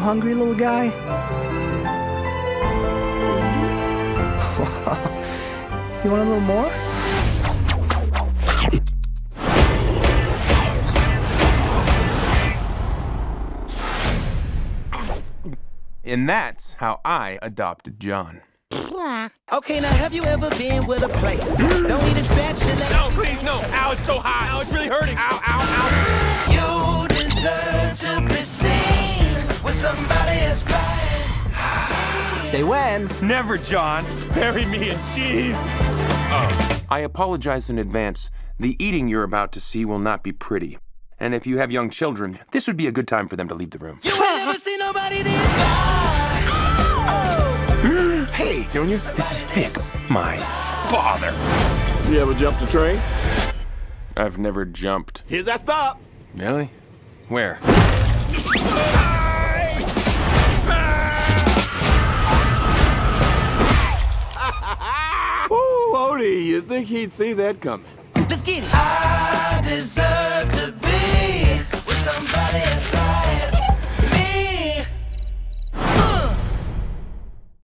hungry, little guy? You want a little more? And that's how I adopted John. Okay, now have you ever been with a plate? Don't eat a spatula. No, please, no. Ow, it's so hot. Ow, it's really hurting. Ow, ow, You deserve to be seen with somebody as fine. Say when. ow. Never, John. Bury me in cheese. I apologize in advance. The eating you're about to see will not be pretty. And if you have young children, this would be a good time for them to leave the room. You ain't never seen nobody this fine. Hey, Junior, this is Vic, my father. You ever jumped a train? I've never jumped. Here's that stop. Really? Where? Oh, Odie, you think he'd see that coming? Let's get it. I deserve